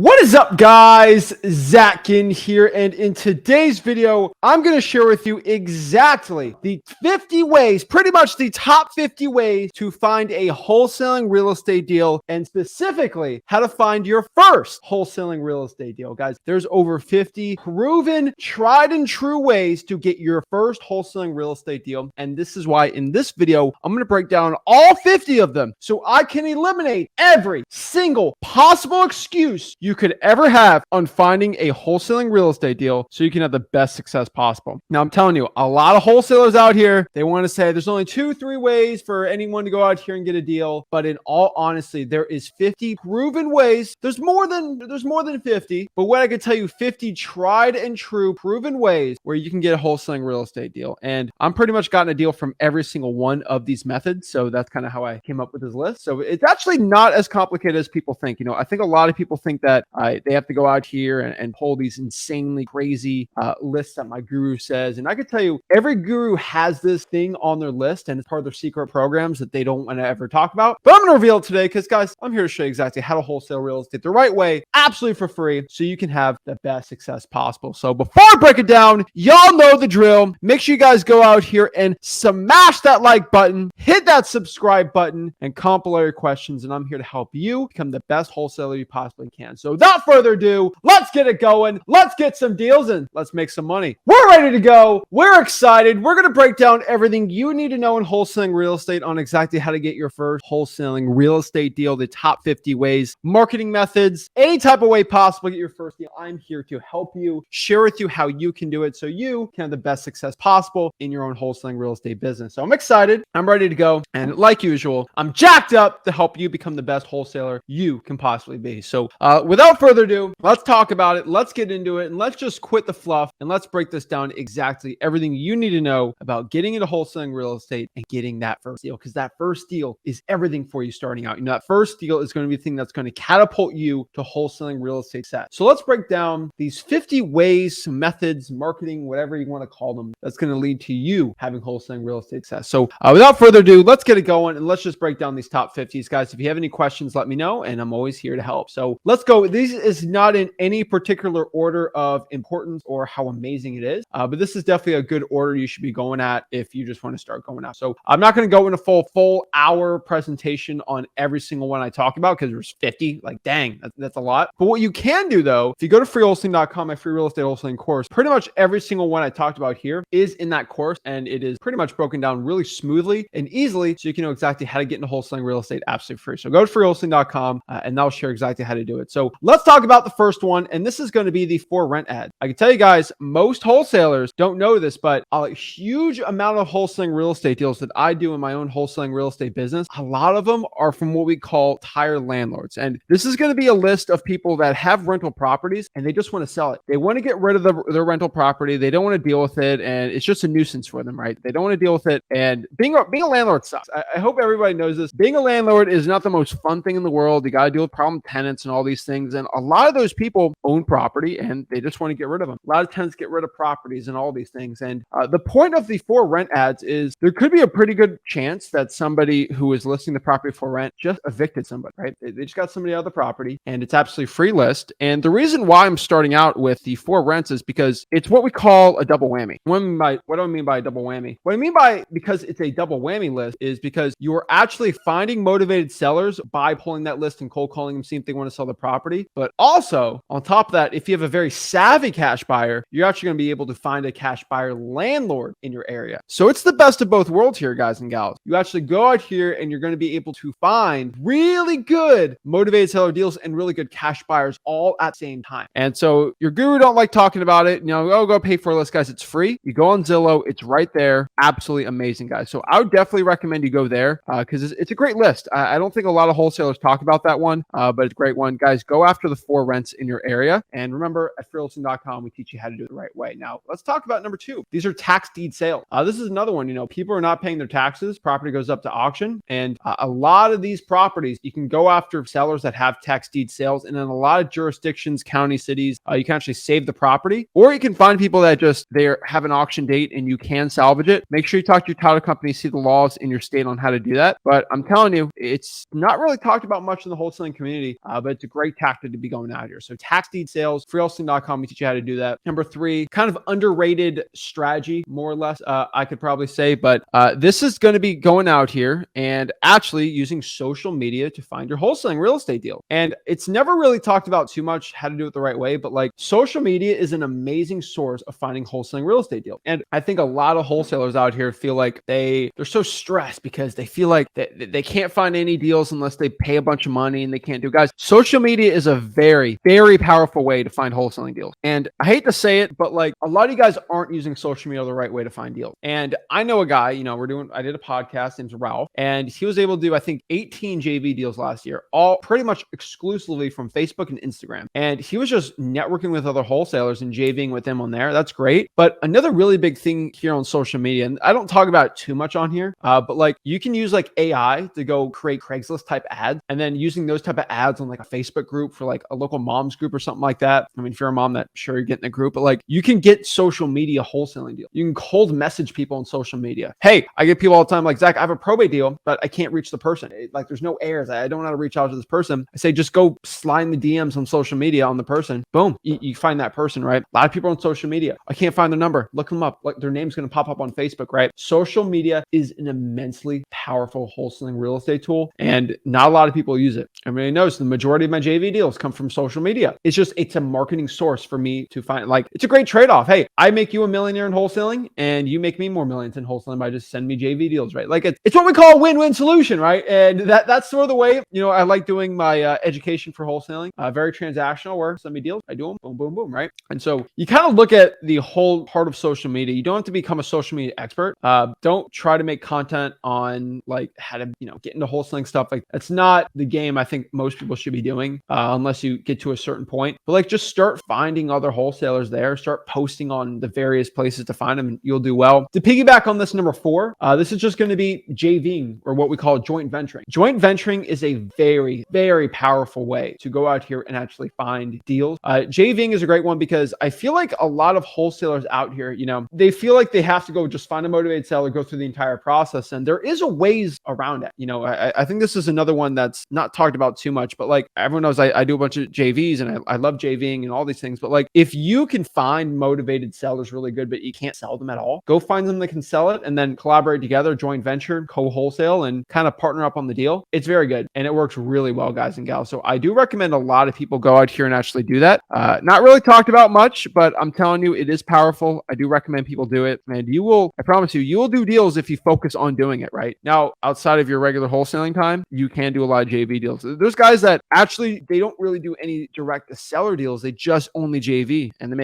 What is up, guys? Zach Ginn here, and in today's video, I'm going to share with you exactly the 50 ways, pretty much the top 50 ways to find a wholesaling real estate deal, and specifically how to find your first wholesaling real estate deal. Guys, there's over 50 proven, tried and true ways to get your first wholesaling real estate deal, and this is why in this video, I'm going to break down all 50 of them so I can eliminate every single possible excuse you could ever have on finding a wholesaling real estate deal so you can have the best success possible. Now, I'm telling you, a lot of wholesalers out here, they want to say there's only 2-3 ways for anyone to go out here and get a deal. But in all honesty, there is 50 proven ways. There's more than 50. But what I can tell you, 50 tried and true proven ways where you can get a wholesaling real estate deal. And I'm pretty much gotten a deal from every single one of these methods. So that's kind of how I came up with this list. So it's actually not as complicated as people think. You know, I think a lot of people think that they have to go out here and pull these insanely crazy lists that my guru says. And I could tell you, every guru has this thing on their list, and it's part of their secret programs that they don't want to ever talk about. But I'm going to reveal it today because, guys, I'm here to show you exactly how to wholesale real estate the right way, absolutely for free, so you can have the best success possible. So before I break it down, y'all know the drill. Make sure you guys go out here and smash that like button, hit that subscribe button, and comment below your questions. And I'm here to help you become the best wholesaler you possibly can. So without further ado, let's get it going. Let's get some deals and let's make some money. We're ready to go. We're excited. We're going to break down everything you need to know in wholesaling real estate on exactly how to get your first wholesaling real estate deal, the top 50 ways, marketing methods, any type of way possible to get your first deal. I'm here to help you, share with you how you can do it so you can have the best success possible in your own wholesaling real estate business. So I'm excited. I'm ready to go. And like usual, I'm jacked up to help you become the best wholesaler you can possibly be. So without further ado, let's talk about it. Let's get into it and let's just quit the fluff and let's break this down exactly everything you need to know about getting into wholesaling real estate and getting that first deal, because that first deal is everything for you starting out. You know, that first deal is going to be the thing that's going to catapult you to wholesaling real estate success. So let's break down these 50 ways, methods, marketing, whatever you want to call them, that's going to lead to you having wholesaling real estate success. So without further ado, let's get it going and let's just break down these top 50s. Guys, if you have any questions, let me know and I'm always here to help. So let's go. This is not in any particular order of importance or how amazing it is, but this is definitely a good order you should be going at if you just want to start going out. So I'm not going to go in a full hour presentation on every single one I talk about because there's 50. Like, dang, that's a lot. But what you can do though, if you go to freewholesaling.com, my free real estate wholesaling course, pretty much every single one I talked about here is in that course, and it is pretty much broken down really smoothly and easily so you can know exactly how to get into wholesaling real estate absolutely free. So go to freewholesaling.com and that'll share exactly how to do it. So let's talk about the first one, and this is going to be the for rent ad. I can tell you guys, most wholesalers don't know this, but a huge amount of wholesaling real estate deals that I do in my own wholesaling real estate business, a lot of them are from what we call tire landlords. And this is going to be a list of people that have rental properties and they just want to sell it. They want to get rid of their rental property. They don't want to deal with it, and it's just a nuisance for them, right? They don't want to deal with it, and being a landlord sucks. I hope everybody knows this. Being a landlord is not the most fun thing in the world. You got to deal with problem tenants and all these things, and a lot of those people own property and they just want to get rid of them. A lot of tenants get rid of properties and all these things. And the point of the for rent ads is there could be a pretty good chance that somebody who is listing the property for rent just evicted somebody, right? They just got somebody out of the property and it's absolutely free list. And the reason why I'm starting out with the for rents is because it's what we call a double whammy. What do I mean by a double whammy? What I mean by because it's a double whammy list is because you're actually finding motivated sellers by pulling that list and cold calling them, seeing if they want to sell the property. But also on top of that, if you have a very savvy cash buyer, you're actually going to be able to find a cash buyer landlord in your area. So it's the best of both worlds here, guys and gals. You actually go out here and you're going to be able to find really good motivated seller deals and really good cash buyers all at the same time. And so your guru don't like talking about it. You know, oh, go pay for a list, guys. It's free. You go on Zillow. It's right there. Absolutely amazing, guys. So I would definitely recommend you go there because it's a great list. I don't think a lot of wholesalers talk about that one, but it's a great one. Guys, go after the for rents in your area. And remember, at freewholesaling.com, we teach you how to do it the right way. Now, let's talk about number 2. These are tax deed sales. This is another one. You know, people are not paying their taxes. Property goes up to auction. And a lot of these properties, you can go after sellers that have tax deed sales. And in a lot of jurisdictions, county, cities, you can actually save the property. Or you can find people that just, they have an auction date and you can salvage it. Make sure you talk to your title company, see the laws in your state on how to do that. But I'm telling you, it's not really talked about much in the wholesaling community, but it's a great tax tactic to be going out here. So tax deed sales, freewholesaling.com, we teach you how to do that. Number 3, kind of underrated strategy, more or less, I could probably say, but this is going to be going out here and actually using social media to find your wholesaling real estate deal. And it's never really talked about too much how to do it the right way, but like social media is an amazing source of finding wholesaling real estate deals. And I think a lot of wholesalers out here feel like they're so stressed because they feel like they can't find any deals unless they pay a bunch of money, and they can't do. Guys, social media is a very, very powerful way to find wholesaling deals. And I hate to say it, but like a lot of you guys aren't using social media the right way to find deals. And I know a guy, I did a podcast, named Ralph, and he was able to do, I think, 18 JV deals last year, all pretty much exclusively from Facebook and Instagram. And he was just networking with other wholesalers and JVing with them on there. That's great. But another really big thing here on social media, and I don't talk about it too much on here, but like you can use like AI to go create Craigslist type ads, and then using those type of ads on like a Facebook group for like a local mom's group or something like that. I mean, if you're a mom, that sure you're getting a group, but like you can get social media wholesaling deals. You can cold message people on social media. Hey, I get people all the time like, Zach, I have a probate deal, but I can't reach the person. Like there's no heirs. I don't know how to reach out to this person. I say, just go slide in the DMs on social media on the person. Boom. You find that person, right? A lot of people on social media, I can't find their number. Look them up. Like their name's going to pop up on Facebook, right? Social media is an immensely powerful wholesaling real estate tool, and not a lot of people use it. Everybody knows the majority of my JV deals come from social media. It's a marketing source for me to find. Like it's a great trade-off. Hey, I make you a millionaire in wholesaling, and you make me more millions in wholesaling by just sending me JV deals, right? Like it's what we call a win-win solution, right? And that's sort of the way, I like doing my education for wholesaling. Very transactional, where send me deals, I do them, boom, boom, boom, right? And so you kind of look at the whole part of social media. You don't have to become a social media expert. Don't try to make content on like how to, get into wholesaling stuff. Like that's not the game I think most people should be doing, unless you get to a certain point. But like just start finding other wholesalers there, start posting on the various places to find them, and you'll do well. To piggyback on this number 4, this is just going to be JVing, or what we call joint venturing. Joint venturing is a very, very powerful way to go out here and actually find deals. JVing is a great one because I feel like a lot of wholesalers out here, they feel like they have to go just find a motivated seller, go through the entire process. And there is a ways around it. I think this is another one that's not talked about too much, but like everyone knows I do a bunch of JVs, and I love JVing and all these things. But like if you can find motivated sellers really good, but you can't sell them at all, go find them that can sell it, and then collaborate together, joint venture, co-wholesale, and kind of partner up on the deal. It's very good, and it works really well, guys and gals. So I do recommend a lot of people go out here and actually do that. Not really talked about much, but I'm telling you, it is powerful. I do recommend people do it, and I promise you will do deals if you focus on doing it right. Now, outside of your regular wholesaling time, you can do a lot of JV deals. There's guys that actually, they don't really do any direct to seller deals. They just only JV, and they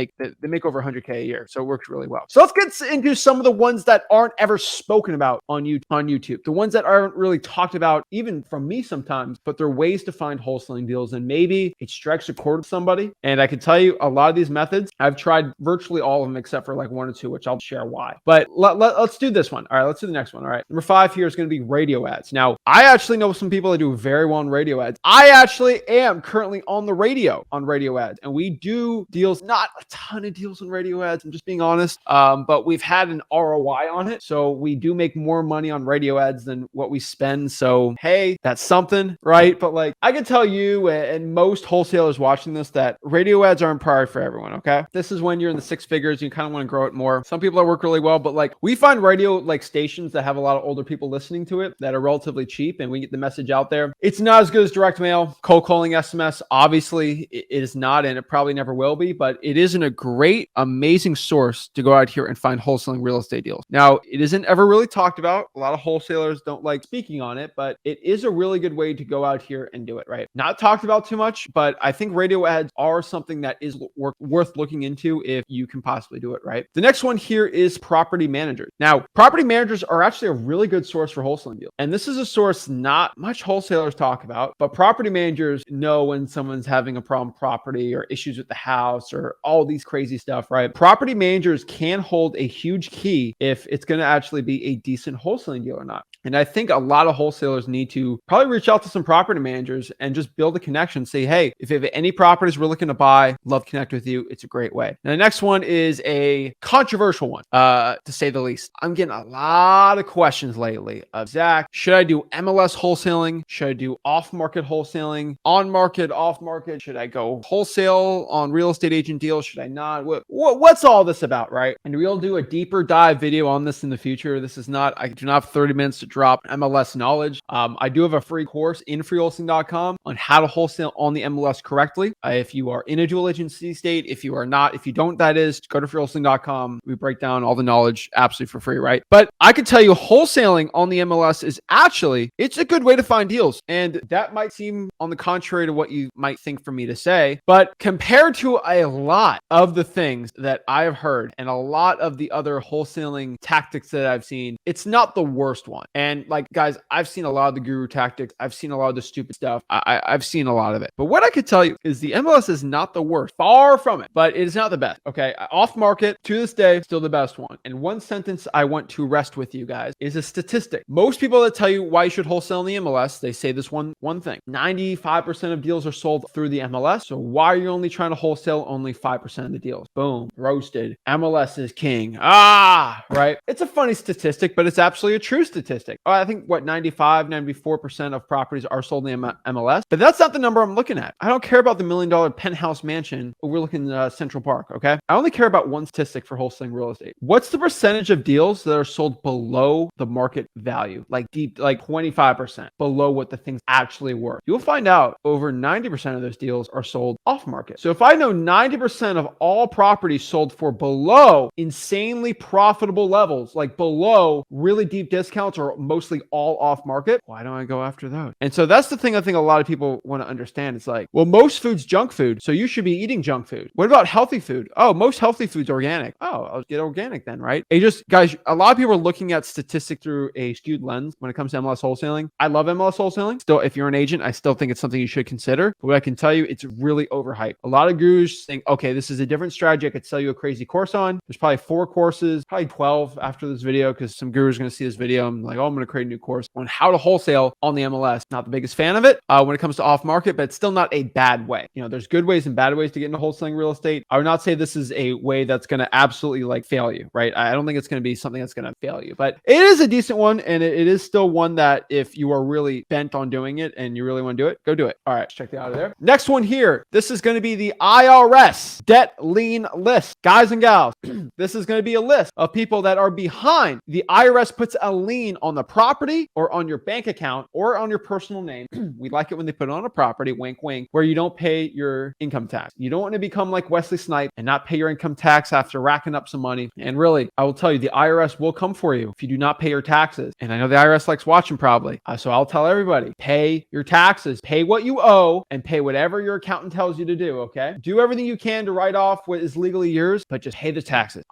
make over 100K a year. So it works really well. So let's get into some of the ones that aren't ever spoken about on YouTube. The ones that aren't really talked about, even from me sometimes, but they're ways to find wholesaling deals. And maybe it strikes a chord with somebody. And I can tell you a lot of these methods, I've tried virtually all of them except for like 1 or 2, which I'll share why. But let's do this one. All right, let's do the next one. All right. Number 5 here is going to be radio ads. Now, I actually know some people that do very well on radio ads. I actually am currently on radio ads, and we do deals, not a ton of deals on radio ads. I'm just being honest. But we've had an ROI on it. So we do make more money on radio ads than what we spend. So, hey, that's something, right? But like, I can tell you and most wholesalers watching this that radio ads aren't priority for everyone. Okay. This is when you're in the 6 figures, you kind of want to grow it more. Some people that work really well, but like we find radio like stations that have a lot of older people listening to it that are relatively cheap, and we get the message out there. It's not as good as direct mail, cold calling, SMS. Obviously it is not, and it probably never will be, but it isn't a great, amazing source to go out here and find wholesaling real estate deals. Now, it isn't ever really talked about. A lot of wholesalers don't like speaking on it, but it is a really good way to go out here and do it, right? Not talked about too much, but I think radio ads are something that is worth looking into if you can possibly do it, right? The next one here is property managers. Now, property managers are actually a really good source for wholesaling deals. And this is a source not much wholesalers talk about, but property managers know when someone's having a problem property or issues with the house or all these crazy stuff, right? Property managers can hold a huge key if it's going to actually be a decent wholesaling deal or not. And I think a lot of wholesalers need to probably reach out to some property managers and just build a connection. Say, hey, if you have any properties we're looking to buy, love to connect with you. It's a great way. Now, the next one is a controversial one, to say the least. I'm getting a lot of questions lately of, Zach, should I do MLS wholesaling? Should I do off-market wholesaling? On-market, off-market? Should I go wholesale on real estate agent deals? Should I not? What's all this about, right? And we'll do a deeper dive video on this in the future. This is not, I do not have 30 minutes to drop MLS knowledge. I do have a free course in freewholesaling.com on how to wholesale on the MLS correctly. If you are in a dual agency state, if you are not, if you don't, that is, go to freewholesaling.com. We break down all the knowledge absolutely for free, right? But I can tell you wholesaling on the MLS is actually, it's a good way to find deals. And that might seem on the contrary to what you might think for me to say, but compared to a lot of the things that I have heard and a lot of the other wholesaling tactics that I've seen, it's not the worst one. And like, guys, I've seen a lot of the guru tactics. I've seen a lot of the stupid stuff. I've seen a lot of it. But what I could tell you is the MLS is not the worst. Far from it, but it is not the best. Okay. Off market to this day, still the best one. And one sentence I want to rest with you guys is a statistic. Most people that tell you why you should wholesale in the MLS, they say this one thing. 95% of deals are sold through the MLS. So why are you only trying to wholesale only 5% of the deals? Boom. Roasted. MLS is king. Right? It's a funny statistic, but it's absolutely a true statistic. I think 94% of properties are sold in the MLS, but that's not the number I'm looking at. I don't care about the $1 million penthouse mansion overlooking Central Park. Okay. I only care about one statistic for wholesaling real estate. What's the percentage of deals that are sold below the market value? Like 25% below what the thing's actually worth. You'll find out over 90% of those deals are sold off market. So if I know 90% of all properties sold for below insanely profitable levels, like below really deep discounts or mostly all off market, why don't I go after those? And so that's the thing I think a lot of people want to understand. It's like, well, most food's junk food, so you should be eating junk food. What about healthy food? Oh, most healthy food's organic. Oh, I'll get organic then, right? Guys, a lot of people are looking at statistics through a skewed lens when it comes to MLS wholesaling. I love MLS wholesaling. Still, if you're an agent, I still think it's something you should consider. But what I can tell you, it's really overhyped. A lot of gurus think, okay, this is a different strategy I could sell you a crazy course on. There's probably 4 courses, probably 12 after this video, because some gurus are going to see this video. I'm like, oh, I'm going to create a new course on how to wholesale on the MLS. Not the biggest fan of it when it comes to off market, but it's still not a bad way. You know, there's good ways and bad ways to get into wholesaling real estate. I would not say this is a way that's going to absolutely like fail you, right? I don't think it's going to be something that's going to fail you, but it is a decent one. And it is still one that if you are really bent on doing it and you really want to do it, go do it. All right, let's check that out of there. Next one here. This is going to be the IRS Debt Lien List. Guys and gals, this is going to be a list of people that are behind. The IRS puts a lien on the property or on your bank account or on your personal name. We like it when they put it on a property, wink, wink, where you don't pay your income tax. You don't want to become like Wesley Snipes and not pay your income tax after racking up some money. And really, I will tell you, the IRS will come for you if you do not pay your taxes. And I know the IRS likes watching probably. So I'll tell everybody, pay your taxes, pay what you owe, and pay whatever your accountant tells you to do, okay? Do everything you can to write off what is legally yours, but just pay the taxes.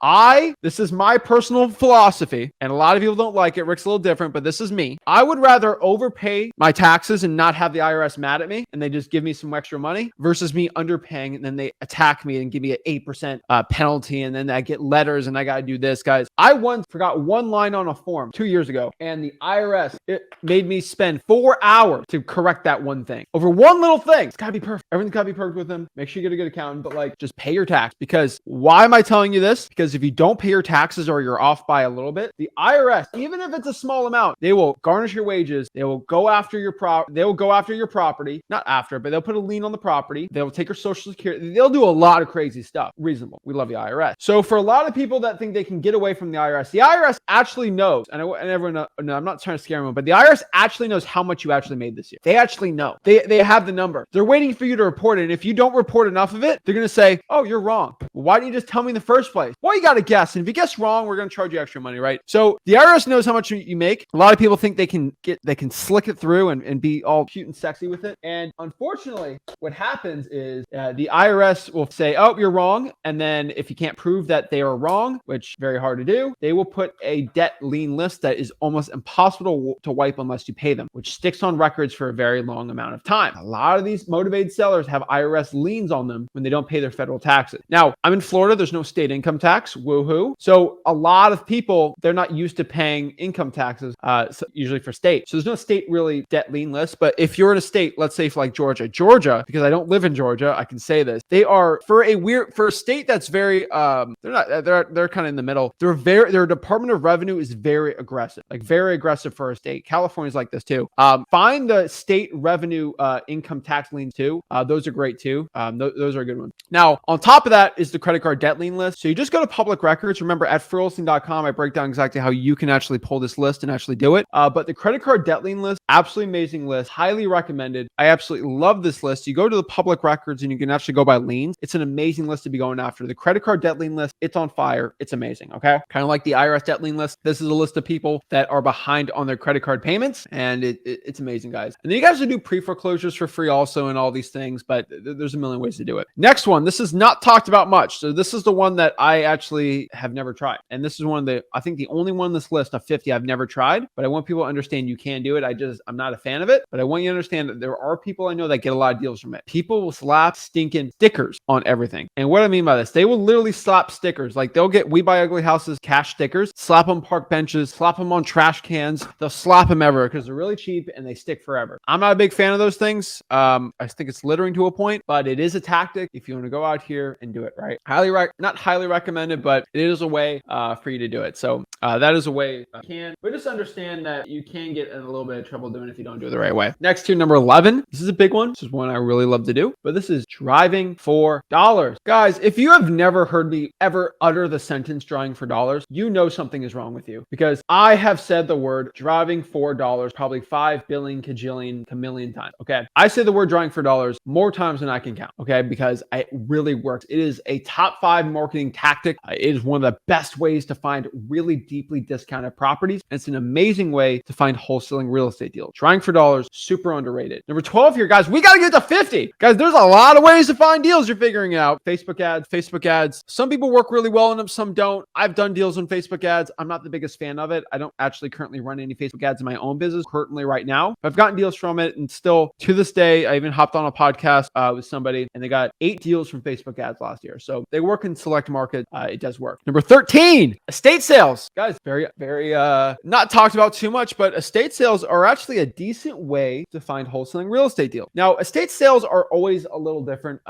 This is my personal philosophy, and a lot of people don't like it. Rick's a little different, but this is me. I would rather overpay my taxes and not have the IRS mad at me, and they just give me some extra money, versus me underpaying, and then they attack me and give me an 8% penalty, and then I get letters, and I got to do this, guys. I once forgot one line on a form 2 years ago, and the IRS, it made me spend 4 hours to correct that one thing over one little thing. It's got to be perfect. Everything's got to be perfect with them. Make sure you get a good accountant, but like, just pay your tax. Because why am I telling you this? Because if you don't pay your taxes or you're off by a little bit, the IRS, even if it's a small amount, they will garnish your wages. They will go after your property, not after, but they'll put a lien on the property. They'll take your social security. They'll do a lot of crazy stuff. Reasonable. We love the IRS. So for a lot of people that think they can get away from the IRS actually knows, and everyone knows, no, I'm not trying to scare anyone, but the IRS actually knows how much you actually made this year. They actually know. They have the number. They're waiting for you to report it. And if you don't report enough of it, they're going to say, oh, you're wrong. Well, why didn't you just tell me in the first place? Well, you got to guess. And if you guess wrong, we're going to charge you extra money, right? So the IRS knows how much you make. A lot of people think they can slick it through and be all cute and sexy with it. And unfortunately, what happens is the IRS will say, oh, you're wrong. And then if you can't prove that they are wrong, which is very hard to do, they will put a debt lien list that is almost impossible to wipe unless you pay them, which sticks on records for a very long amount of time. A lot of these motivated sellers have IRS liens on them when they don't pay their federal taxes. Now, I'm I'm in Florida. There's no state income tax. Woohoo. So a lot of people, they're not used to paying income taxes, usually for state. So there's no state really debt lien list. But if you're in a state, let's say for like Georgia, because I don't live in Georgia, I can say this. They are for a state that's very, they're kind of in the middle. Their Department of Revenue is very aggressive, like very aggressive for a state. California's like this too. Find the state revenue income tax liens too. Those are great too. Those are a good ones. Now, on top of that is the credit card debt lien list. So you just go to public records. Remember, at freeholding.com, I break down exactly how you can actually pull this list and actually do it. But the credit card debt lien list, absolutely amazing list, highly recommended. I absolutely love this list. You go to the public records and you can actually go by liens. It's an amazing list to be going after. The credit card debt lien list, it's on fire. It's amazing. Okay. Kind of like the IRS debt lien list. This is a list of people that are behind on their credit card payments. And it's amazing, guys. And then you guys can do pre-foreclosures for free also and all these things, but there's a million ways to do it. Next one, this is not talked about much. So this is the one that I actually have never tried. And this is one of I think the only one on this list of 50 I've never tried, but I want people to understand you can do it. I'm not a fan of it, but I want you to understand that there are people I know that get a lot of deals from it. People will slap stinking stickers on everything. And what I mean by this, they will literally slap stickers. Like they'll get We Buy Ugly Houses cash stickers, slap them park benches, slap them on trash cans. They'll slap them everywhere because they're really cheap and they stick forever. I'm not a big fan of those things. I think it's littering to a point, but it is a tactic if you want to go out here and do it right. Not highly recommended, but it is a way for you to do it. So that is a way you can, but just understand that you can get in a little bit of trouble doing it if you don't do it the right way. Next to number 11. This is a big one. This is one I really love to do, but this is driving for dollars. Guys, if you have never heard me ever utter the sentence driving for dollars, you know something is wrong with you, because I have said the word driving for dollars probably 5 billion, kajillion, chameleon times. Okay. I say the word driving for dollars more times than I can count. Okay. Because it really works. It is a top 5 marketing tactic. It is one of the best ways to find really deeply discounted properties. And it's an amazing way to find wholesaling real estate deals. Trying for dollars, super underrated. Number 12 here, guys, we got to get to 50. Guys, there's a lot of ways to find deals. You're figuring it out. Facebook ads. Some people work really well on them. Some don't. I've done deals on Facebook ads. I'm not the biggest fan of it. I don't actually currently run any Facebook ads in my own business currently right now. I've gotten deals from it, and still to this day, I even hopped on a podcast with somebody and they got 8 deals from Facebook ads last year. So they work in select markets. It does work. Number 13, estate sales. Guys, very not talked about too much, but estate sales are actually a decent way to find wholesaling real estate deals. Now, estate sales are always a little different,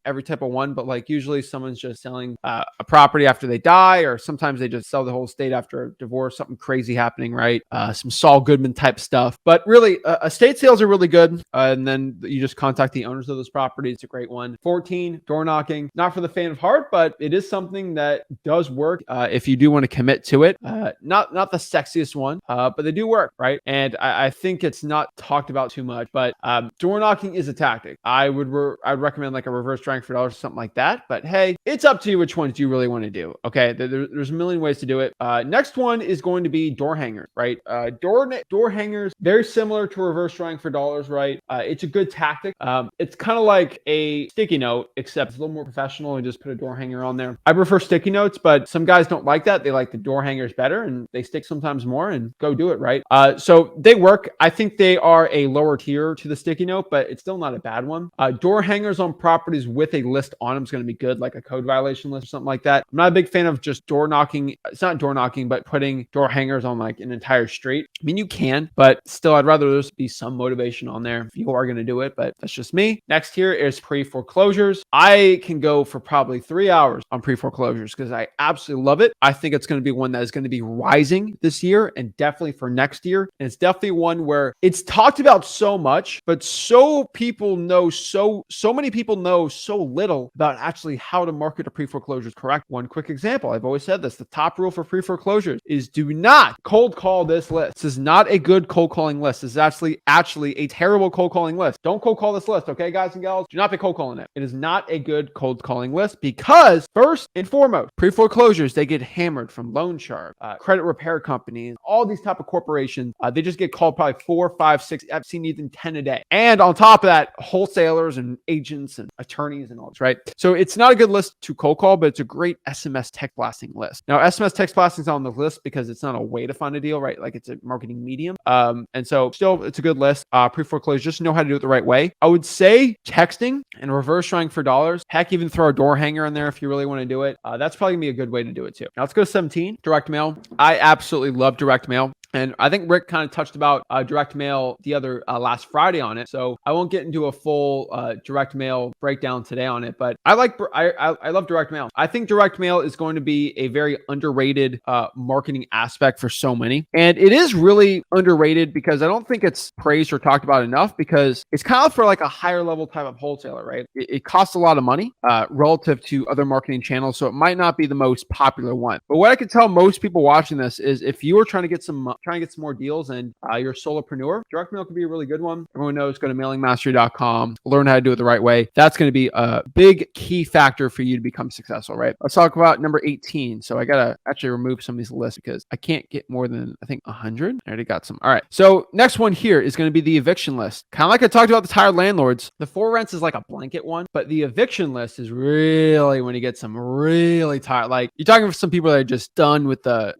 every type of one, but like usually someone's just selling a property after they die, or sometimes they just sell the whole estate after a divorce, something crazy happening, right? Some Saul Goodman type stuff. But really, estate sales are really good. And then you just contact the owners of those properties. It's a great one. 14, door knocking. Not for the faint of heart, but it is something that does work if you do want to commit to it. Not the sexiest one, but they do work, right? And I think it's not talked about too much, but door knocking is a tactic. I'd recommend like a reverse driving for dollars or something like that. But hey, it's up to you which ones you really want to do. Okay, there's a million ways to do it. Next one is going to be door hangers, right? Door hangers, very similar to reverse driving for dollars, right? It's a good tactic. It's kind of like a sticky note, except it's a little more professional and just put a door hanger on there. I prefer sticky notes, but some guys don't like that. They like the door hangers better and they stick sometimes more, and go do it, right? So they work. I think they are a lower tier to the sticky note, but it's still not a bad one. Door hangers on properties with a list on them is going to be good, like a code violation list or something like that. I'm not a big fan of just door knocking. It's not door knocking, but putting door hangers on like an entire street. I mean, you can, but still, I'd rather there's be some motivation on there if you are going to do it, but that's just me. Next here is pre-foreclosures. I can go for probably 3 hours on pre-foreclosures because I absolutely love it. I think it's going to be one that is going to be rising this year and definitely for next year. And it's definitely one where it's talked about so much, but so many people know so little about actually how to market a pre-foreclosures correct. One quick example. I've always said this. The top rule for pre-foreclosures is do not cold call this list. This is not a good cold calling list. This is actually a terrible cold calling list. Don't cold call this list, okay, guys and gals? Do not be cold calling it. It is not a good cold calling list because, first and foremost, pre-foreclosures, they get hammered from loan sharks, or credit repair companies, all these type of corporations. They just get called probably 4, 5, 6. I've seen even 10 a day. And on top of that, wholesalers and agents and attorneys and all this, right? So it's not a good list to cold call, but it's a great SMS text blasting list. Now, SMS text blasting is on the list because it's not a way to find a deal, right? Like it's a marketing medium. And so still, it's a good list. Pre-foreclosure, just know how to do it the right way. I would say texting and reverse trying for dollars. Heck, even throw a door hanger in there if you really want to do it. That's probably gonna be a good way to do it too. Now let's go to 17, direct mail. I absolutely love direct mail. And I think Rick kind of touched about direct mail the other last Friday on it. So I won't get into a full direct mail breakdown today on it, but I love direct mail. I think direct mail is going to be a very underrated marketing aspect for so many. And it is really underrated because I don't think it's praised or talked about enough because it's kind of for like a higher level type of wholesaler, right? It costs a lot of money relative to other marketing channels. So it might not be the most popular one. But what I could tell most people watching this is if you are trying to get some more deals and you're a solopreneur, direct mail could be a really good one. Everyone knows, go to mailingmastery.com, learn how to do it the right way. That's going to be a big key factor for you to become successful, right? Let's talk about number 18. So I got to actually remove some of these lists because I can't get more than, I think, 100. I already got some. All right. So next one here is going to be the eviction list. Kind of like I talked about the tired landlords. The for rents is like a blanket one, but the eviction list is really when you get some really tired, like you're talking to some people that are just done with the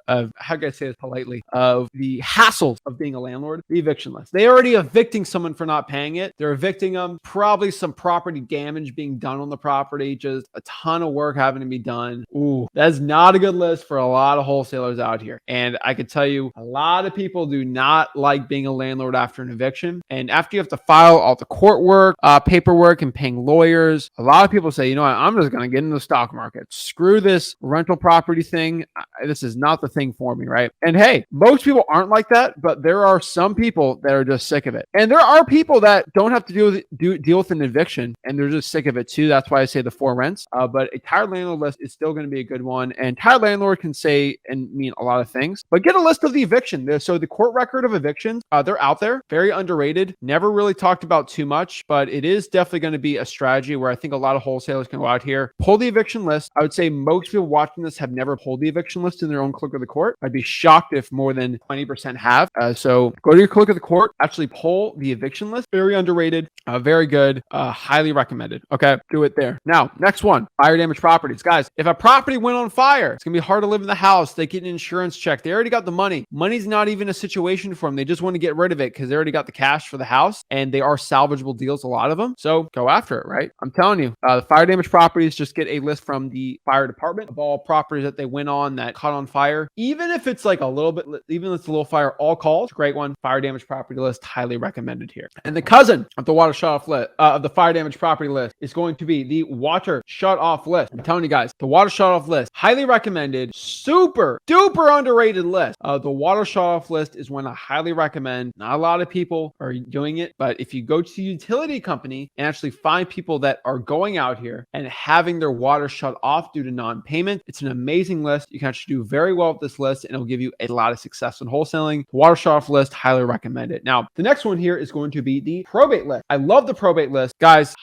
how can I say this politely, of the hassles of being a landlord. The eviction list. They already evicting someone for not paying it. They're evicting them. Probably some property damage being done on the property. Just a ton of work having to be done. Ooh, that's not a good list for a lot of wholesalers out here. And I can tell you, a lot of people do not like being a landlord after an eviction. And after you have to file all the court work, paperwork, and paying lawyers, a lot of people say, you know what, I'm just going to get into the stock market. Screw this rental property thing. This is not the thing for me, right? And hey, most people aren't like that, but there are some people that are just sick of it. And there are people that don't have to deal with an eviction and they're just sick of it too. That's why I say the for rents. But a tired landlord list is still going to be a good one. And tired landlord can say and mean a lot of things, but get a list of the eviction. So the court record of evictions, they're out there, very underrated, never really talked about too much, but it is definitely going to be a strategy where I think a lot of wholesalers can go out here, pull the eviction list. I would say most people watching this have never pulled the eviction list in their own clerk of the court. I'd be shocked if more than 20% have. So go to your clerk of the court, actually pull the eviction list. Very underrated, very good, highly recommended. Okay, do it there. Now, next one, fire damage properties. Guys, if a property went on fire, it's gonna be hard to live in the house. They get an insurance check. They already got the money. Money's not even a situation for them. They just want to get rid of it because they already got the cash for the house and they are salvageable deals, a lot of them. So go after it, right? I'm telling you, the fire damage properties, just get a list from the fire department of all properties that they went on that caught on fire. Even if it's like a little bit, even if it's a little fire, all calls, great one. Fire damage property list, highly recommended here. And the cousin of the water shut off list, of the fire damage property list is going to be the water shut off list. I'm telling you guys, the water shut off list, highly recommended, super duper underrated list. The water shut off list is one I highly recommend. Not a lot of people are doing it, but if you go to the utility company and actually find people that are going out here and having their water shut off due to non-payment, it's an amazing list. You can actually do very well with this list and it'll give you a lot of success in wholesaling. The water shut off list, highly recommend it. Now, the next one here is going to be the probate list. I love the probate list. Guys,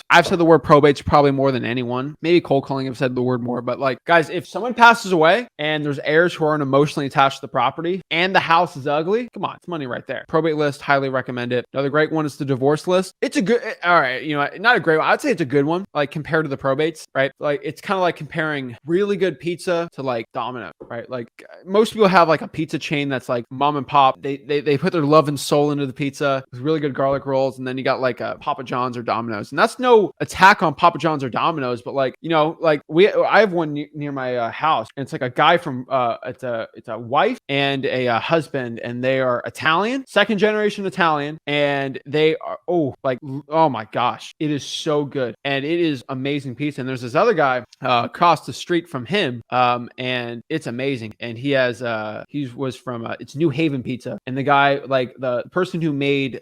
I've said the word probates probably more than anyone. Maybe cold calling have said the word more, but like, guys, if someone passes away and there's heirs who aren't emotionally attached to the property and the house is ugly, come on, it's money right there. Probate list, highly recommend it. Another great one is the divorce list. It's a good, all right, you know, not a great one. I'd say it's a good one, like compared to the probates, right? Like it's kind of like comparing really good pizza to like Domino, right? Like most people have like a pizza chain that's like mom and pop. They put their love and soul into the pizza with really good garlic rolls. And then you got like a Papa John's or Domino's. And that's no attack on Papa John's or Domino's, but like, you know, like I have one near my house and it's like a guy from, it's a wife and a husband and they are Italian, second generation Italian. And they are, oh my gosh, it is so good. And it is amazing pizza. And there's this other guy across the street from him. And it's amazing. And he has he was from it's New Haven Pizza, and the guy, like the person who made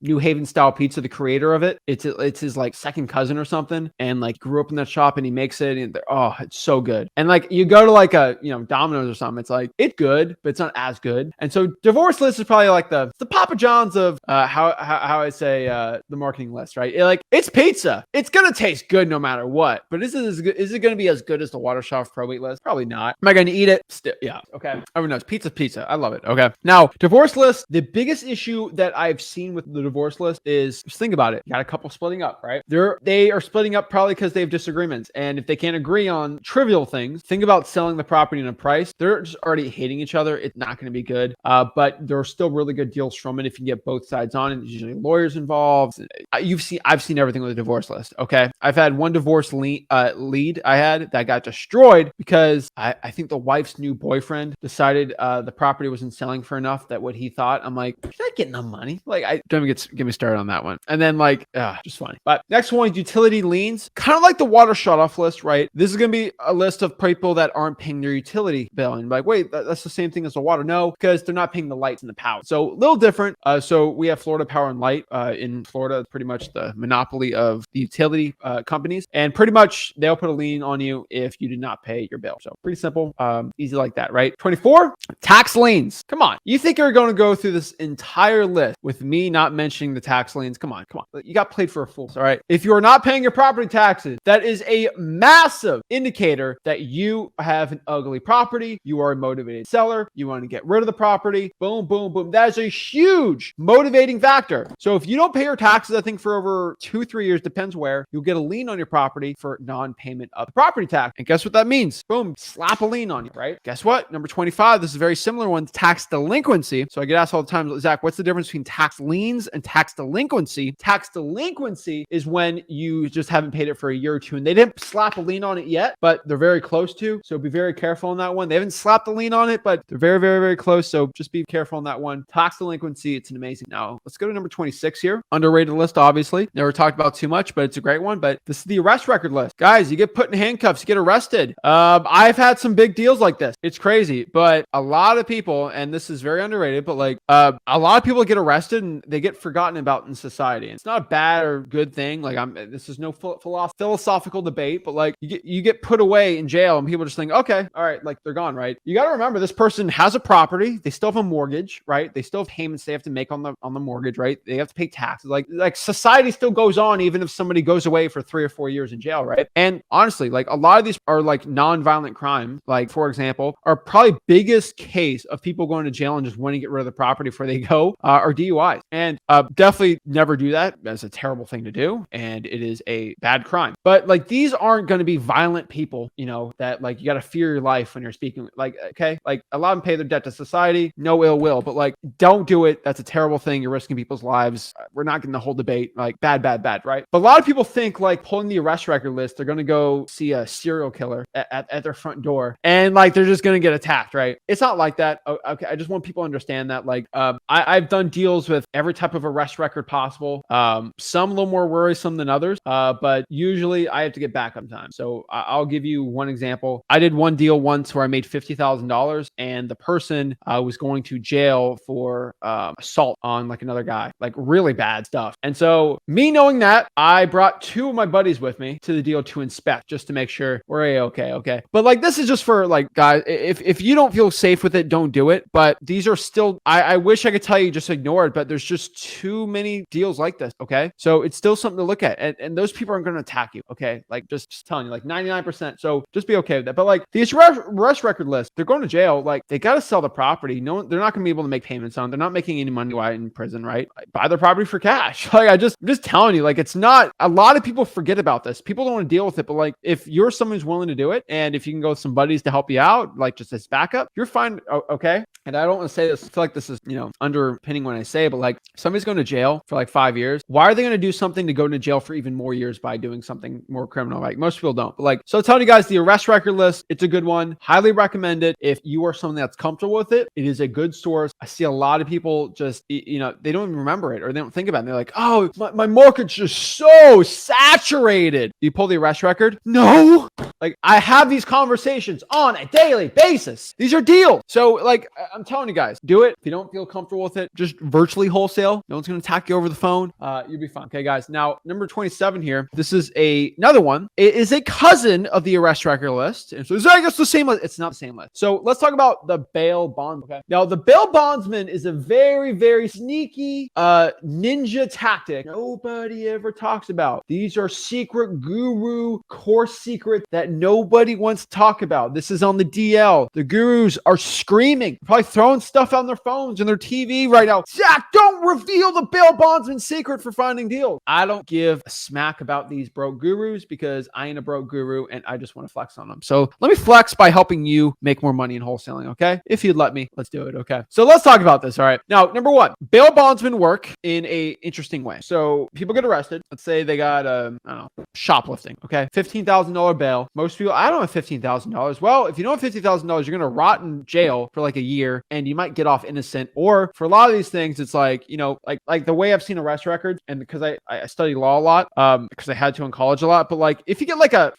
New Haven style pizza, the creator of it, it's his like second cousin or something, and like grew up in that shop, and he makes it, and oh, it's so good. And like you go to like a Domino's or something, it's like it's good, but it's not as good. And so Divorce List is probably like the Papa John's of how I say the marketing list, right? It's pizza. It's gonna taste good no matter what. But is it gonna be as good as the Watershoff Probate List? Probably not. Am I gonna eat it? Still, yeah. Okay. Everyone knows pizza. I love it. Okay. Now, Divorce List. The biggest issue that I've seen with the Divorce List is, just think about it. You got a couple splitting up, right? They are splitting up probably because they have disagreements, and if they can't agree on trivial things, think about selling the property in a price. They're just already hating each other. It's not going to be good. But there are still really good deals from it if you get both sides on it. There's usually lawyers involved. I've seen everything with a Divorce List. Okay. I've had one divorce lead I had that got destroyed because I think the wife's new boyfriend decided the property wasn't selling for enough that what he thought. I'm like, you're not getting the money. Like, I don't even get me started on that one. And then like, just funny. But next one, utility liens, kind of like the water shut-off list, right? This is going to be a list of people that aren't paying their utility bill. And like, wait, that's the same thing as the water. No, because they're not paying the lights and the power. So a little different. So we have Florida Power and Light in Florida, pretty much the monopoly of the utility companies. And pretty much they'll put a lien on you if you did not pay your bill. So pretty simple, easy like that, right? 24, tax liens. Come on. You think you're going to go through this entire list with me not mentioning the tax liens? Come on. You got played for a fool. All right. If you are not paying your property taxes, that is a massive indicator that you have an ugly property. You are a motivated seller. You want to get rid of the property. Boom, boom, boom. That is a huge motivating factor. So if you don't pay your taxes, I think for over 2-3 years, depends where, you'll get a lien on your property for non-payment of the property tax. And guess what that means? Boom, slap a lien on you, right? Guess what? Number 25, this is a very similar one, tax delinquency. So I get asked all the time, Zach, what's the difference between tax liens and tax delinquency? Tax delinquency is when you just haven't paid it for a year or two, and they didn't slap a lien on it yet, but they're very close to. So be very careful on that one. They haven't slapped the lien on it, but they're very, very, very close. So just be careful on that one. Tax delinquency, it's an amazing. Now let's go to number 26 here. Underrated list, obviously. Never talked about too much, but it's a great one. But this is the arrest record list. Guys, you get put in handcuffs, you get arrested. I've had some big deals like this. It's crazy, but a lot of people, and this is very underrated, but like a lot of people get arrested and they get forgotten about in society. And it's not a bad or good thing. Like this is no philosophical debate, but like you get put away in jail and people just think, okay, all right, like they're gone, right? You got to remember this person has a property. They still have a mortgage, right? They still have payments they have to make on the mortgage, right? They have to pay taxes. Like society still goes on even if somebody goes away for 3 or 4 years in jail, right? And honestly, like a lot of these are like non-violent crimes. Like for example, our probably biggest case of people going to jail and just wanting to get rid of the property before they go are DUIs. And definitely never do that. That's a terrible thing to do. And it is a bad crime. But like these aren't going to be violent people, that like you got to fear your life when you're speaking. Like, okay, like a lot of them pay their debt to society, no ill will, but like don't do it. That's a terrible thing. You're risking people's lives. We're not getting the whole debate. Like bad, right? But a lot of people think like pulling the arrest record list, they're going to go see a serial killer at their front door and like they're just going to get attacked, right? It's not like that. Okay, I just want people to understand that. Like I've done deals with every type of arrest record possible. Some a little more worrisome than others, but usually I have to get backup time. So I'll give you one example. I did one deal once where I made $50,000 and the person was going to jail for assault on like another guy, like really bad stuff. And so me knowing that, I brought 2 of my buddies with me to the deal to inspect just to make sure we're okay. But like this is just for like guys, if you don't feel safe with it, don't do it. But these are still, I wish I could tell you just ignore it, but there's just too many deals like this. Okay. So it's still something to look at. And those people aren't going to attack you. Okay. Like just telling you, like 99%. So just be okay with that. But like these arrest record lists, they're going to jail. Like they got to sell the property. No, they're not going to be able to make payments on. They're not making any money while in prison, right? Like, buy their property for cash. Like I'm just telling you, like it's not, a lot of people forget about this. People don't want to deal with it. But like if you're someone who's willing to do it, and if you can go with some buddies to help you out, like just as backup, you're fine. Okay. And I don't want to say this, I feel like this is, underpinning when I say, but like somebody's going to jail for like 5 years. Why are they going to do something to go to jail for even more years by doing something more criminal? Like most people don't. But like, so telling you guys the arrest record list, it's a good one. Highly recommend it. If you are someone that's comfortable with it, it is a good source. I see a lot of people just, they don't even remember it or they don't think about it. And they're like, oh, my mortgage is so saturated. Do you pull the arrest record? No. Like I have these conversations on a daily basis. These are deals. So like I'm telling you guys, do it. If you don't feel comfortable with it, just virtually wholesale. No one's going to attack you over the phone. You'll be fine. Okay, guys. Now, number 27 here. This is another one. It is a cousin of the arrest record list. And so it's, I guess, the same list. It's not the same list. So let's talk about the bail bond. Okay. Now, the bail bondsman is a very, very sneaky ninja tactic nobody ever talks about. These are secret guru core secrets that nobody wants to talk about. This is on the DL. The gurus are screaming, probably throwing stuff on their phones and their TV right now. Zach, don't reveal the bail bondsman secret for finding deals. I don't give a smack about these broke gurus because I ain't a broke guru and I just want to flex on them. So let me flex by helping you make more money in wholesaling. Okay. If you'd let me, let's do it. Okay. So let's talk about this. All right. Now, number one, bail bondsmen work in a interesting way. So people get arrested. Let's say they got, I don't know, shoplifting. Okay. $15,000 bail. Most people, I don't have $15,000. Well, if you don't have $15,000, you're going to rot in jail for like a year and you might get off innocent. Or for a lot of these things, it's like, you know, like the way I've seen arrest records, and because I study law a lot, because I had to in college a lot, but like if you get like a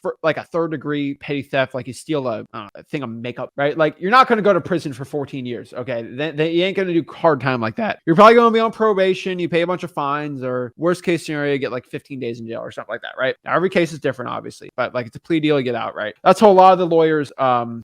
third degree petty theft, like you steal a thing of makeup, right? Like you're not going to go to prison for 14 years. Okay. Then you ain't going to do hard time like that. You're probably going to be on probation. You pay a bunch of fines, or worst case scenario, you get like 15 days in jail or something like that. Right. Now, every case is different, obviously, but like it's a plea deal, you get out, right? That's how a lot of the lawyers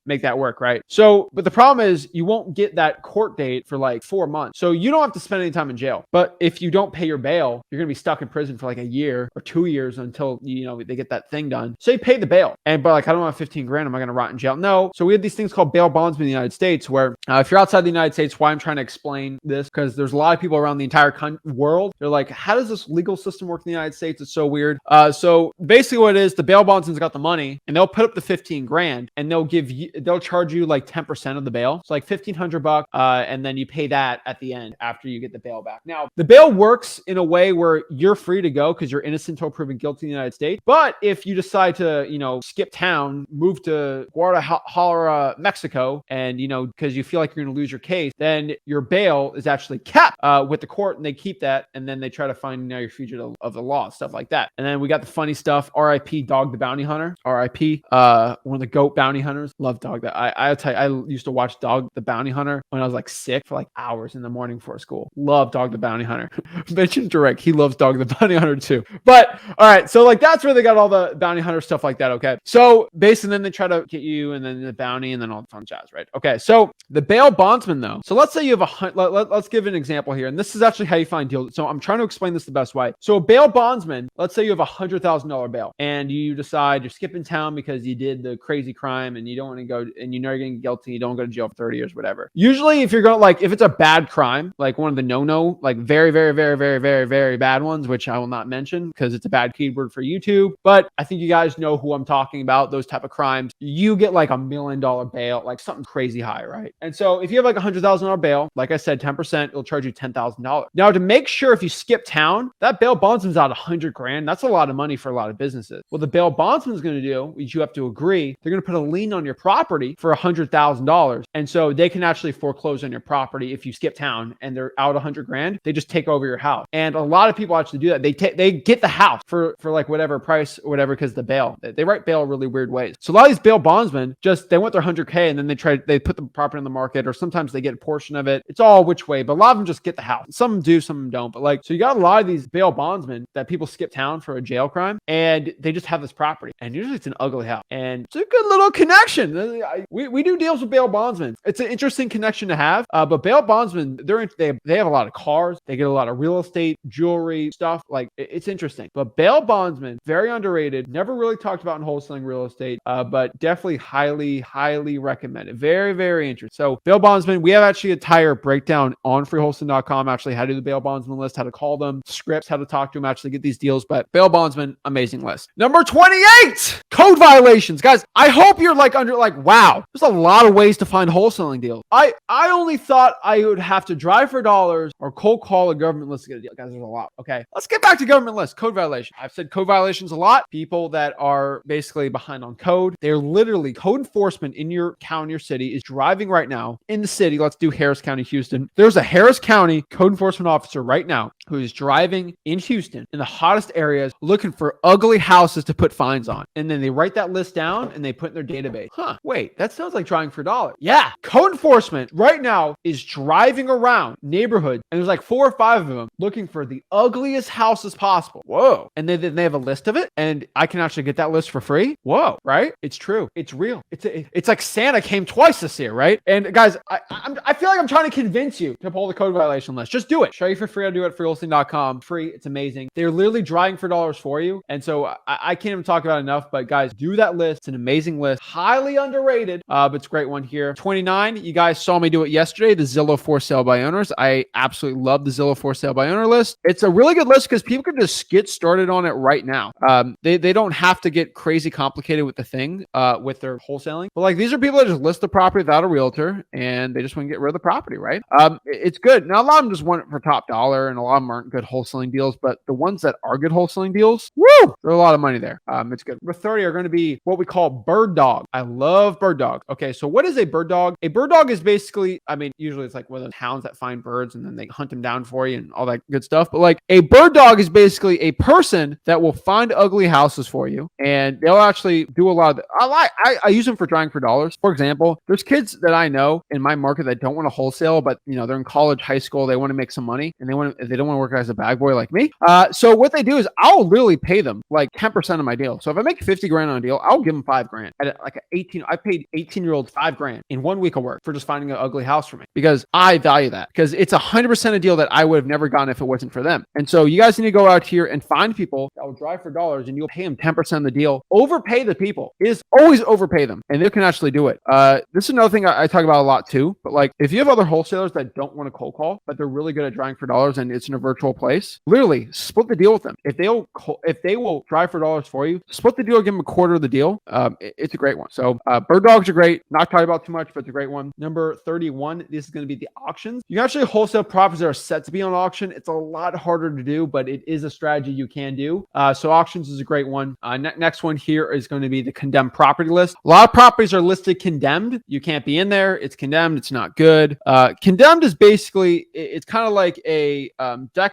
make that work. Right. So, but the problem is you won't get that court date for like 4 months. So you don't have to spend any time in jail. But if you don't pay your bail, you're going to be stuck in prison for like a year or 2 years until, you know, they get that thing done. So you pay the bail. But like, I don't have 15 grand. Am I going to rot in jail? No. So we have these things called bail bondsmen in the United States where if you're outside the United States, why I'm trying to explain this, because there's a lot of people around the entire world. They're like, how does this legal system work in the United States? It's so weird. So basically what it is, the bail bondsman's got the money and they'll put up the 15 grand and they'll charge you like 10% of the bail. So like $1,500 and then you pay that at the end after you get the bail back. Now, the bail works in a way where you're free to go because you're innocent until proven guilty in the United States. But if you decide to, you know, skip town, move to Guadalajara, Mexico, and, you know, because you feel like you're going to lose your case, then your bail is actually kept with the court and they keep that. And then they try to find, you know, your fugitive of the law, stuff like that. And then we got the funny stuff. R.I.P. Dog the Bounty Hunter. R.I.P. One of the GOAT bounty hunters. Love Dog. I'll tell you, I used to watch Dog the Bounty Hunter when I was like sick for like hours in the morning before school. Love Dog the Bounty Hunter. Mentioned direct. He loves Dog the Bounty Hunter too. But all right. So like that's where they got all the bounty hunter stuff like that. Okay. So basically then they try to get you and then the bounty and then all the fun jazz, right? Okay. So the bail bondsman though. So let's say you have let's give an example here. And this is actually how you find deals. So I'm trying to explain this the best way. So a bail bondsman, let's say you have $100,000 bail and you decide you're skipping town because you did the crazy crime and you don't want to go and you know you're getting guilty. You don't go to jail for 30 years, whatever. Usually if you're going like, if it's a bad crime, like one of the no, like very, very, very, very, very, very bad ones, which I will not mention because it's a bad keyword for YouTube, but I think you guys know who I'm talking about, those type of crimes. You get like $1 million bail, like something crazy high, right? And so if you have like $100,000 bail, like I said, 10%, it'll charge you $10,000. Now to make sure if you skip town, that bail bondsman's out 100 grand. That's a lot of money for a lot of businesses. What the bail bondsman's going to do is you have to agree, they're going to put a lien on your property for $100,000. And so they can actually foreclose on your property if you skip town and they're out 100 grand, they just take over your house. And a lot of people actually do that. They get the house for like whatever price or whatever, because the bail, they write bail really weird ways. So a lot of these bail bondsmen they want their 100K and then they put the property on the market, or sometimes they get a portion of it. It's all which way, but a lot of them just get the house. Some do, some don't. But like, so you got a lot of these bail bondsmen that people skip town for a jail crime and they just have this property. And usually it's an ugly house. And it's a good little connection. We do deals with bail bondsmen. It's an interesting connection to have. But bail bondsmen, they have a lot of cars. They get a lot of real estate, jewelry, stuff. Like it's interesting. But bail bondsmen, very underrated. Never really talked about in wholesaling real estate, but definitely highly recommended. Very, very interesting. So bail bondsmen, we have actually a entire breakdown on freewholesaling.com, actually how to do the bail bondsman list, how to call them, scripts, how to talk to them, actually get these deals. But bail bondsman, amazing list. Number 28, code violations. Guys, I hope you're wow, there's a lot of ways to find wholesaling deals. I only thought I would have to drive for dollars or cold call a government list to get a deal. Guys, there's a lot. Okay, let's get back to government list. Code violation. I've said code violations a lot. People that are basically behind on code. They're literally code enforcement in your county or city is driving right now in the city. Let's do Harris County, Houston. There's a Harris County code enforcement officer right now who is driving in Houston in the hottest areas looking for ugly houses to put fines on. And then they write write that list down and they put in their database. Wait, that sounds like drawing for dollars. Yeah. Code enforcement right now is driving around neighborhoods, and there's like 4 or 5 of them looking for the ugliest houses possible. Whoa. And then they have a list of it, and I can actually get that list for free. Whoa, right? It's true. It's real. It's like Santa came twice this year, right? And guys, I feel like I'm trying to convince you to pull the code violation list. Just do it. Show you for free how to do it at freewholesaling.com. Free. It's amazing. They're literally driving for dollars for you. And so I can't even talk about it enough, but guys, do that list. It's an amazing list. Highly underrated, but it's a great one here. 29, you guys saw me do it yesterday, the Zillow for sale by owners. I absolutely love the Zillow for sale by owner list. It's a really good list because people can just get started on it right now. They don't have to get crazy complicated with the thing, with their wholesaling. But like, these are people that just list the property without a realtor and they just want to get rid of the property, right? It's good. Now, a lot of them just want it for top dollar, and a lot of them aren't good wholesaling deals, but the ones that are good wholesaling deals, woo, there's a lot of money there. It's good. Number 30 are going to be what we call bird dog. I love bird dogs. Okay, so what is a bird dog? A bird dog is basically, I mean, usually it's like one of those hounds that find birds and then they hunt them down for you and all that good stuff. But like, a bird dog is basically a person that will find ugly houses for you, and they'll actually do a lot of I use them for drawing for dollars. For example, there's kids that I know in my market that don't want to wholesale, but you know, they're in college, high school, they want to make some money, and they don't want to work as a bag boy like me. So what they do is I'll literally pay them like 10% of my deal. So if I make 50 grand on a deal, I'll give them 5 grand. At like 18, I paid 18-year-olds 5 grand in 1 week of work for just finding an ugly house for me, because I value that, because it's 100% a deal that I would have never gotten if it wasn't for them. And so you guys need to go out here and find people that will drive for dollars, and you'll pay them 10% of the deal. Overpay the people. It is always overpay them, and they can actually do it. This is another thing I talk about a lot too, but like, if you have other wholesalers that don't want to cold call, but they're really good at driving for dollars and it's in a virtual place, literally split the deal with them. If they will drive for dollars for you, split the deal, give them a quarter of the deal. It's a great one. So bird dogs are great. Not talking about too much, but it's a great one. Number 31, this is going to be the auctions. You can actually wholesale properties that are set to be on auction. It's a lot harder to do, but it is a strategy you can do. So auctions is a great one. Next one here is going to be the condemned property list. A lot of properties are listed condemned. You can't be in there. It's condemned. It's not good. Condemned is basically, it's kind of like a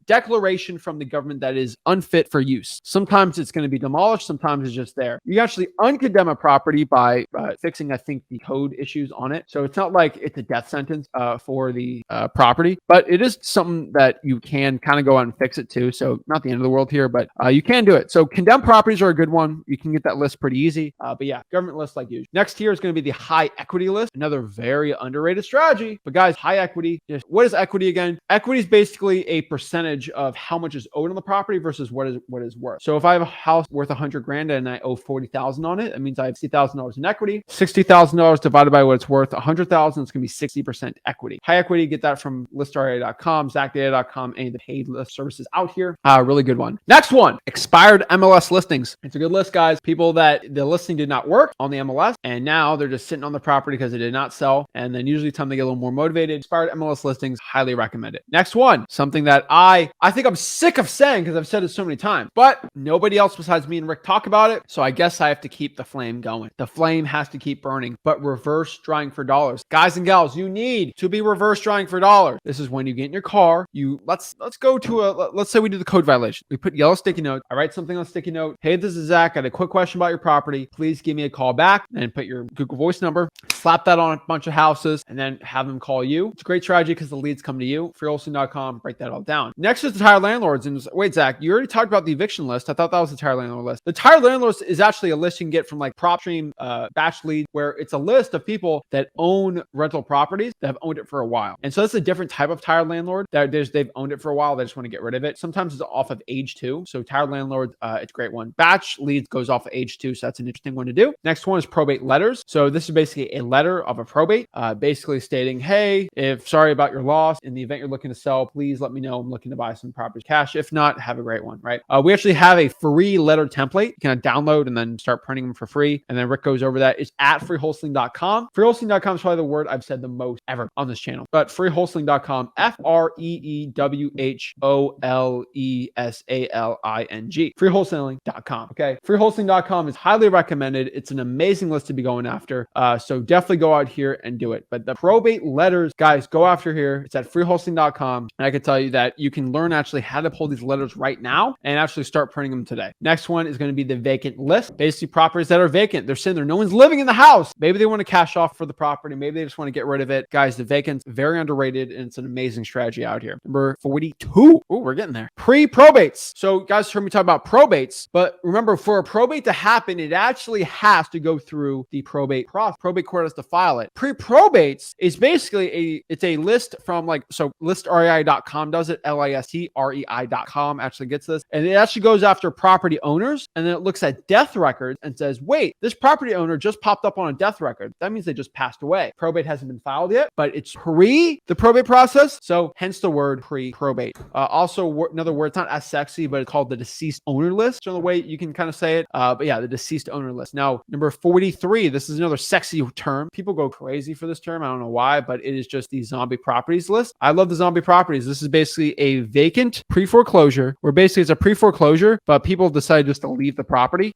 declaration from the government that is unfit for use. Sometimes it's going to be demolished. Sometimes it's just there. You actually uncondemn a property by fixing, I think, the code issues on it. So it's not like it's a death sentence for the property, but it is something that you can kind of go out and fix it too. So not the end of the world here, but you can do it. So condemned properties are a good one. You can get that list pretty easy. But yeah, government list like usual. Next here is going to be the high equity list. Another very underrated strategy. But guys, high equity, what is equity again? Equity is basically a percentage of how much is owed on the property versus what is worth. So if I have a house worth 100 grand and I owe 40,000 on it, that means I have $60,000 in equity. $60,000 divided by what it's worth, 100,000, it's going to be 60% equity. High equity, get that from listria.com, zachdata.com, any of the paid list services out here. Really good one. Next one, expired MLS listings. It's a good list, guys. People that the listing did not work on the MLS, and now they're just sitting on the property because it did not sell. And then usually time they get a little more motivated. Expired MLS listings, highly recommend it. Next one, something that I think I'm sick of saying because I've said it so many times, but nobody else besides me and Rick talk about it. So I guess I have to keep the flame going. The flame has to keep burning, but reverse drawing for dollars. Guys and gals, you need to be reverse drawing for dollars. This is when you get in your car, let's go to let's say we do the code violation. We put yellow sticky notes. I write something on a sticky note. Hey, this is Zach. I had a quick question about your property. Please give me a call back, and put your Google Voice number, slap that on a bunch of houses, and then have them call you. It's a great strategy because the leads come to you. Freewholesaling.com, break that all down. Next is the Tired Landlords. And wait, Zach, you already talked about the eviction list. I thought that was the Tired Landlord list. The Tired Landlords is actually a list you can get from like PropStream, Batch Lead, where it's a list of people that own rental properties that have owned it for a while. And so that's a different type of Tired Landlord. They've owned it for a while. They just want to get rid of it. Sometimes it's off of age too. So Tired Landlords, it's a great one. Batch Leads goes off of age too. So that's an interesting one to do. Next one is Probate Letters. So this is basically a letter of a probate, basically stating, hey, sorry about your loss. In the event you're looking to sell, please let me know. I'm looking to buy some property cash. If not, have a great one, right? We actually have a free letter template you can download and then start printing them for free. And then Rick goes over that. It's at freewholesaling.com. Freewholesaling.com is probably the word I've said the most ever on this channel. But freewholesaling.com, FREEWHOLESALING. Freewholesaling.com. Okay. Freewholesaling.com is highly recommended. It's an amazing list to be going after. So definitely go out here and do it. But the probate letters, guys, go after here. It's at freewholesaling.com. And I can tell you that you can learn actually how to pull these letters right now and actually start printing them today. Next one is going to be the vacant list. basically properties that are vacant. They're sitting there. No one's living in the house. Maybe they want to cash off for the property. Maybe they just want to get rid of it. Guys, the vacant's very underrated and it's an amazing strategy out here. Number 42. Oh, we're getting there. Pre-probates. So guys heard me talk about probates, but remember, for a probate to happen, it actually has to go through the probate process. Probate court has to file it. Pre-probates is basically it's a list from so listrei.com does it. listrei.com actually gets this. And it actually goes after property owners. And then it looks at death records and says, wait, this property owner just popped up on a death record. That means they just passed away. Probate hasn't been filed yet, but it's pre the probate process. So hence the word pre-probate. Also, another word, it's not as sexy, but it's called the deceased owner list. So the way you can kind of say it. But yeah, the deceased owner list. Now, number 43, this is another sexy term. People go crazy for this term. I don't know why, but it is just the zombie properties list. I love the zombie properties. This is basically a vacant pre-foreclosure, where basically it's a pre-foreclosure, but people decide just to leave the property.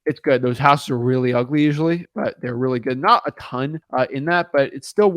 It's good. Those houses are really ugly usually, but they're really good. Not a ton in that, but it's still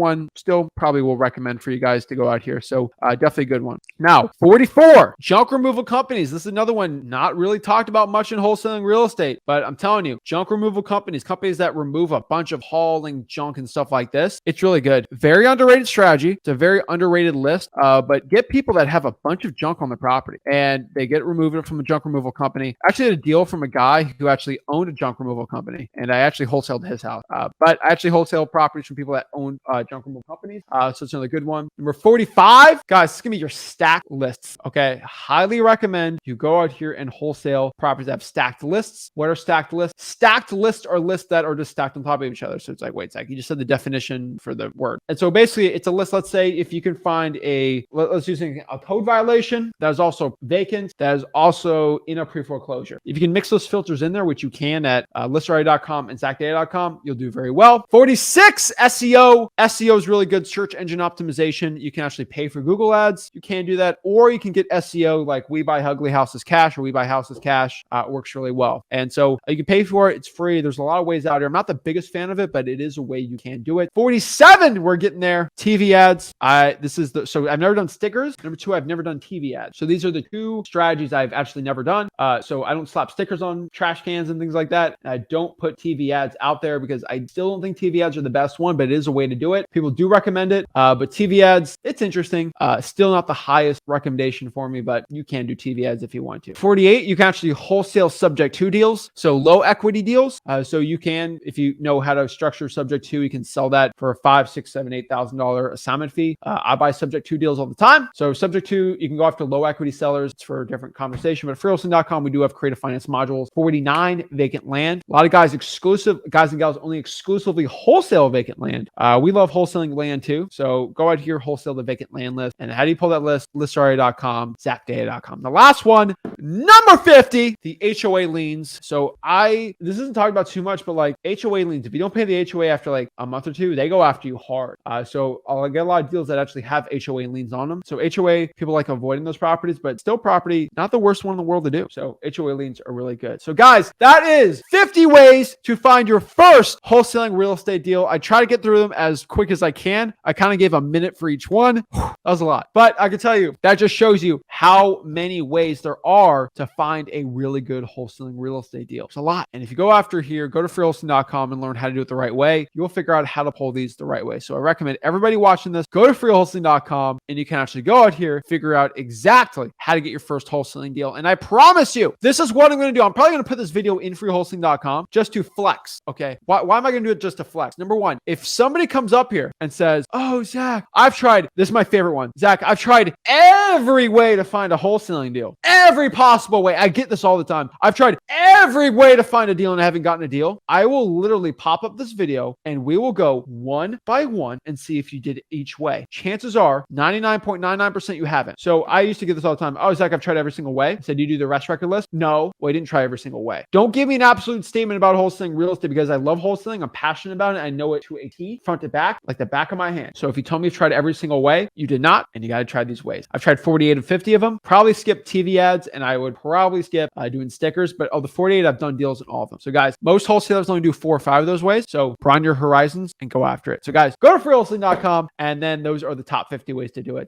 probably will recommend for you guys to go out here. So definitely a good one. Now, 44, junk removal companies. This is another one not really talked about much in wholesaling real estate, but I'm telling you, junk removal companies that remove a bunch of hauling junk and stuff like this. It's really good. Very underrated strategy. It's a very underrated list, but get people that have a bunch of junk on the property and they get removed from a junk removal company. I actually had a deal from a guy who actually owned a junk removal company, and I actually wholesaled his house. But I actually wholesale properties from people that own junk removal companies. So it's another good one. Number 45, guys, this is gonna be your stacked lists. Okay, highly recommend you go out here and wholesale properties that have stacked lists. What are stacked lists? Stacked lists are lists that are just stacked on top of each other. So it's like, wait, Zach, you just said the definition for the word. And so basically, it's a list. Let's say if you can find let's use a code violation that is also vacant, that is also in a pre-foreclosure. If you can mix those filters in there, which you can at listrei.com and zachdata.com, you'll do very well. 46, SEO. SEO is really good. Search engine optimization. You can actually pay for Google ads. You can do that, or you can get SEO like We Buy Ugly Houses Cash or We Buy Houses Cash. It works really well. And so you can pay for it. It's free. There's a lot of ways out here. I'm not the biggest fan of it, but it is a way you can do it. 47, we're getting there. TV ads. So I've never done stickers. Number 2, I've never done TV ads. So these are the 2 strategies I've actually never done. So I don't slap stickers on trash cans and things like that. I don't put TV ads out there because I still don't think TV ads are the best one, but it is a way to do it. People do recommend it. But TV ads, it's interesting. Still not the highest recommendation for me, but you can do TV ads if you want to. 48, you can actually wholesale subject to deals. So low equity deals. So you can, if you know how to structure subject to, you can sell that for a $5,000, $6,000, $7,000, $8,000 assignment fee. I buy subject to deals all the time. So subject to, you can go after low equity sellers. It's for a different conversation, but at freehousing.com, we do have creative finance modules. 49, vacant land. A lot of guys and gals only exclusively wholesale vacant land. We love wholesaling land too. So go out here, wholesale the vacant land list. And how do you pull that list? listrei.com, zachdata.com. The last one, number 50, the HOA liens. So this isn't talked about too much, but like HOA liens, if you don't pay the HOA after like a month or 2, they go after you hard. So I'll get a lot of deals that actually have HOA liens on them. So HOA, people like avoiding those properties, but still property, not the worst one in the world to do. So HOA liens are really good. So guys, that is 50 ways to find your first wholesaling real estate deal. I try to get through them as quick as I can. I kind of gave a minute for each one. That was a lot, but I can tell you that just shows you how many ways there are to find a really good wholesaling real estate deal. It's a lot. And if you go after here, go to freeholding.com and learn how to do it the right way. You'll figure out how to pull these the right way. So I recommend everybody watching this, go to freeholding.com and you can actually go out here, figure out exactly how to get your first wholesaling deal. And I promise you, this is what I'm going to do. I'm probably going to put this video in freeholding.com just to flex. Okay. Why am I going to do it just to flex? Number 1, if somebody comes up here and says, oh, Zach, this is my favorite one. Zach, I've tried every way to find a wholesaling deal. Every possible way. I get this all the time. I've tried every way to find a deal and I haven't gotten a deal. I will literally pop up this video and we will go one by one and see if you did it each way. Chances are 99.99% you haven't. So I used to get this all the time. Oh, Zach, I've tried every single way. I said, you do the rest record list? No, well, I didn't try every single way. Don't give me an absolute statement about wholesaling real estate because I love wholesaling. I'm passionate about it. I know it to a T, front to back, like the back of my hand. So if you tell me you've tried every single way, you did not, and you got to try these ways. I've tried 48 and 50 of them. Probably skip TV ads, and I would probably skip doing stickers, but of the 48, I've done deals in all of them. So guys, most wholesalers only do 4 or 5 of those ways. So broaden your horizons and go after it. So guys, go to freeholding.com, and then those are the top 50 ways to do it.